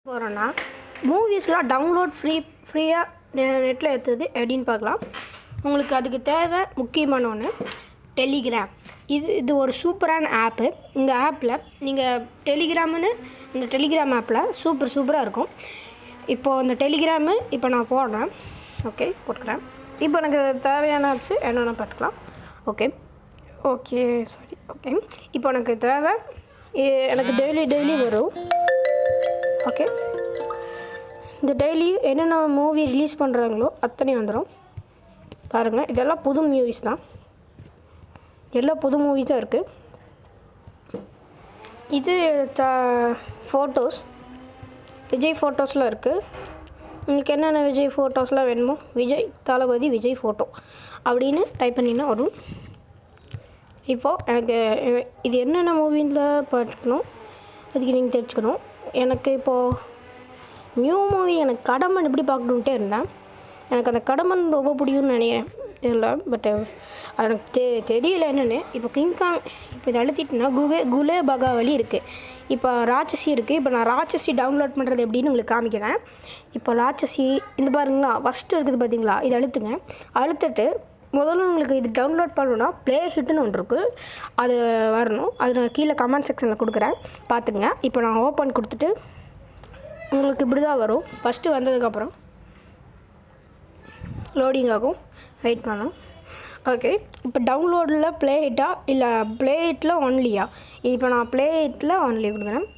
போகிறோன்னா மூவிஸ்லாம் டவுன்லோட் ஃப்ரீயாக நெட்டில் ஏற்றுறது எப்படின்னு பார்க்கலாம். உங்களுக்கு அதுக்கு தேவை முக்கியமான ஒன்று டெலிகிராம். இது ஒரு சூப்பரான ஆப்பு. இந்த ஆப்பில் நீங்கள் இந்த டெலிகிராம் ஆப்பில் சூப்பராக இருக்கும். இப்போது இந்த டெலிகிராமு இப்போ நான் போடுறேன். ஓகே, போட்டுக்கிறேன். இப்போ எனக்கு தேவையான ஆப்ஸு என்னென்ன பார்த்துக்கலாம். ஓகே, இப்போ எனக்கு தேவை எனக்கு டெய்லி வரும். ஓகே, இந்த டெய்லி என்னென்ன மூவி ரிலீஸ் பண்ணுறாங்களோ அத்தனை வந்துடும். பாருங்கள், இதெல்லாம் புது மூவிஸ் தான். எல்லாம் புது மூவிஸ் தான் இருக்குது. இது ஃபோட்டோஸ், விஜய் ஃபோட்டோஸ்லாம் இருக்குது. உங்களுக்கு என்னென்ன விஜய் ஃபோட்டோஸ்லாம் வேணுமோ, தளபதி விஜய் ஃபோட்டோ அப்படின்னு டைப் பண்ணிங்கன்னா வரும். இப்போது எனக்கு இது என்னென்ன மூவியில் பார்த்துக்கணும், அதுக்கு நீங்கள் தெரிஞ்சுக்கணும். எனக்கு இப்போது நியூ மூவி எனக்கு கடமன் எப்படி பார்க்கணுன்ட்டே இருந்தேன். எனக்கு அந்த கடமன் ரொம்ப பிடிக்கும்னு நினைக்கிறேன், தெரியல. பட் அது எனக்கு தெரியல என்னென்னு. இப்போ கிங்காங் இப்போ இதை அழுத்திட்டுனா குலே பகாவலி இருக்குது. இப்போ ராட்சசி இருக்குது. இப்போ நான் ராட்சசி டவுன்லோட் பண்ணுறது எப்படின்னு உங்களுக்கு காமிக்கிறேன். இப்போ ராட்சசி இந்த பாருங்களா, ஃபஸ்ட்டு இருக்குது பார்த்தீங்களா, இதை அழுத்திட்டு முதல்ல உங்களுக்கு இது டவுன்லோட் பண்ணணுன்னா ப்ளே ஹிட்டுன்னு ஒன்று இருக்குது, அது வரணும். அது நான் கீழே கமெண்ட் செக்ஷனில் கொடுக்குறேன், பார்த்துங்க. இப்போ நான் ஓப்பன் கொடுத்துட்டு உங்களுக்கு இப்படி தான் வரும். ஃபஸ்ட்டு வந்ததுக்கப்புறம் லோடிங் ஆகும், வெயிட் பண்ணணும். ஓகே, இப்போ டவுன்லோடில் ப்ளே ஹிட்டா இல்லை ப்ளே ஹிட்டில் ஒன்லியா? இப்போ நான் ப்ளே ஹிட்டில் ஒன்லி கொடுக்குறேன்,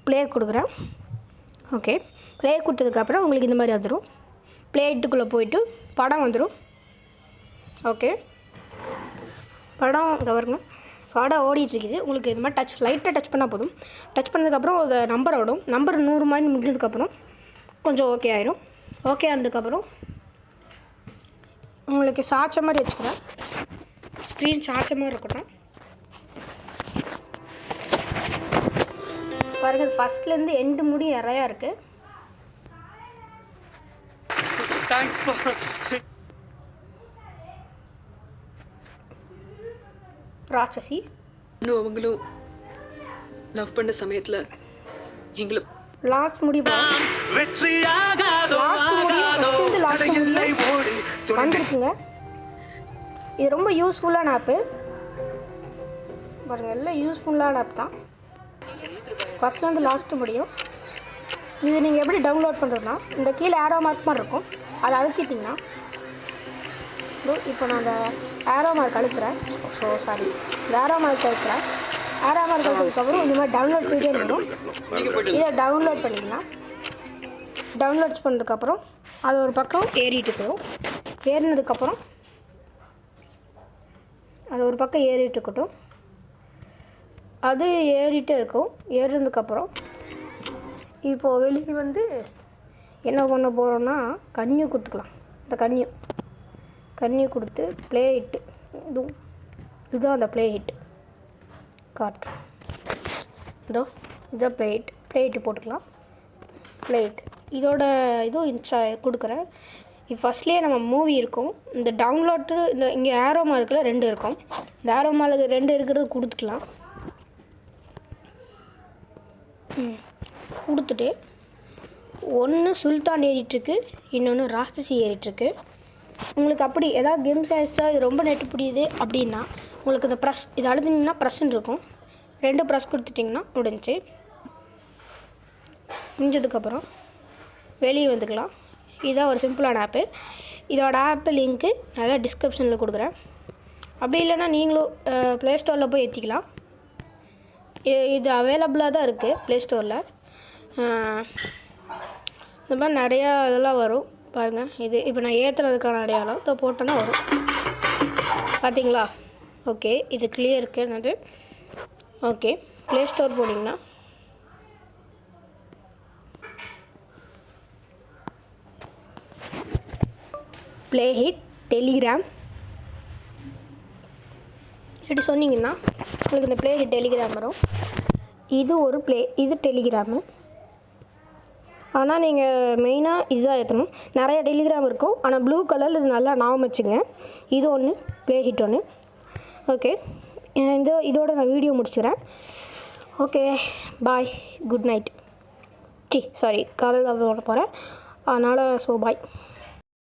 ப்ளே கொடுக்குறேன். ஓகே, ப்ளே கொடுத்ததுக்கப்புறம் உங்களுக்கு இந்த மாதிரி வந்துடும். ப்ளே ஹிட்டுக்குள்ளே போயிட்டு படம் வந்துடும். ஓகே, படம் பாருங்க, படம் ஓடிட்டுருக்குது. உங்களுக்கு இது மாதிரி லைட்டாக டச் பண்ணால் போதும். டச் பண்ணதுக்கப்புறம் அந்த நம்பர் ஓடும். நம்பர் 100 மாதிரி முடிஞ்சதுக்கப்புறம் கொஞ்சம் ஓகே ஆயிடும். ஓகே ஆனதுக்கப்புறம் உங்களுக்கு சாய்ச்ச மாதிரி வச்சுக்கிறேன், ஸ்க்ரீன் சாய்ச்ச மாதிரி இருக்கட்டும். பாருங்கள், ஃபஸ்ட்லேருந்து எண்டு முடி நிறையா இருக்குது. ராட்சசி இன்னும் அவங்களும் லவ் பண்ண சமயத்தில் எங்களை லாஸ்ட் முடிவு வந்துருக்குங்க. இது ரொம்ப யூஸ்ஃபுல்லான ஆப்பு. பாருங்கள், எல்லாம் யூஸ்ஃபுல்லான ஆப் தான். ஃபஸ்ட்லேருந்து லாஸ்ட்டு முடியும். இது நீங்கள் எப்படி டவுன்லோட் பண்ணுறதுனா, இந்த கீழே ஆரோ மார்க் மாதிரி இருக்கும், அதை அழுத்திட்டிங்கன்னா இப்போ நான் அந்த ஆரோ மார்க் அழுத்துறேன். இந்த ஆரோ மார்க் அழுத்துறேன். ஆரோ மார்க் அழுத்ததுக்கப்புறம் இந்த மாதிரி டவுன்லோட் செய்தே வரும். இதை டவுன்லோட் பண்ணிக்கலாம். டவுன்லோட்ஸ் பண்ணதுக்கப்புறம் அது ஒரு பக்கம் ஏறிட்டு போகும். ஏறினதுக்கப்புறம் அது ஒரு பக்கம் ஏறிட்டு இருக்கட்டும். அது ஏறிட்டே இருக்கும். ஏறினதுக்கப்புறம் இப்போது வெளியே வந்து என்ன பண்ண போகிறோன்னா, கன்னியூ கொடுத்துக்கலாம். இந்த கன்னியூ கொடுத்து ப்ளே ஹிட்டு, இதுதான் அந்த ப்ளே ஹிட் காட்டு. இதுதான் ப்ளே ஹிட்டு போட்டுக்கலாம். ப்ளே ஹிட் இதோட இதுவும் கொடுக்குறேன். இப்போ ஃபஸ்ட்லேயே நம்ம மூவி இருக்கும். இந்த டவுன்லோட்டு இங்கே ஆரோ மார்க்கில் 2 இருக்கும். இந்த ஆரோ மார்க்கு 2 இருக்கிறது கொடுத்துக்கலாம். கொடுத்துட்டு ஒன்று சுல்தான் ஏறிட்டுருக்கு, இன்னொன்று ராட்சசி ஏறிட்டுருக்கு. உங்களுக்கு அப்படி ஏதாவது கேம்ஸ் ஆயிடுச்சா, இது ரொம்ப நெட்டு பிடிக்குது அப்படின்னா உங்களுக்கு இந்த ப்ரெஸ் இது அழுத்தினீங்கன்னா ப்ரெஸ்ன்னு இருக்கும். 2 ப்ரெஸ் கொடுத்துட்டிங்கன்னா முடிஞ்சதுக்கப்புறம் வெளியே வந்துக்கலாம். இதுதான் ஒரு சிம்பிளான ஆப்பு. இதோட ஆப்பு லிங்க்கு நான் தான் டிஸ்கிரிப்ஷனில் கொடுக்குறேன். அப்படி இல்லைன்னா நீங்களும் ப்ளே ஸ்டோரில் போய் ஏற்றிக்கலாம். இது அவைலபிளாக தான் இருக்குது ப்ளே ஸ்டோரில். இந்த மாதிரி நிறையா இதெல்லாம் வரும் பாருங்கள். இது இப்போ நான் ஏற்றுனதுக்கான அடையாளம் இதை போட்டோன்னா வரும், பார்த்தீங்களா? ஓகே, இது கிளியர் இருக்குன்னு. ஓகே, ப்ளே ஸ்டோர் போனீங்கன்னா ப்ளே ஹிட் டெலிகிராம் இப்படி சொன்னீங்கன்னா உங்களுக்கு இந்த ப்ளே ஹிட் டெலிகிராம் வரும். இது டெலிகிராமு. ஆனால் நீங்கள் மெயினாக இதுதான் ஏற்றணும். நிறைய டெலிகிராம் இருக்கும், ஆனால் ப்ளூ கலரில் இது நல்லா ஞாபகம் வச்சுங்க. இது ஒன்று, ப்ளே ஹிட் ஒன்று. ஓகே, இதோட நான் வீடியோ முடிச்சுக்கிறேன். ஓகே, பாய், குட் நைட். சாரி காலையில் தான் போட போகிறேன். அதனால் ஸோ பாய்.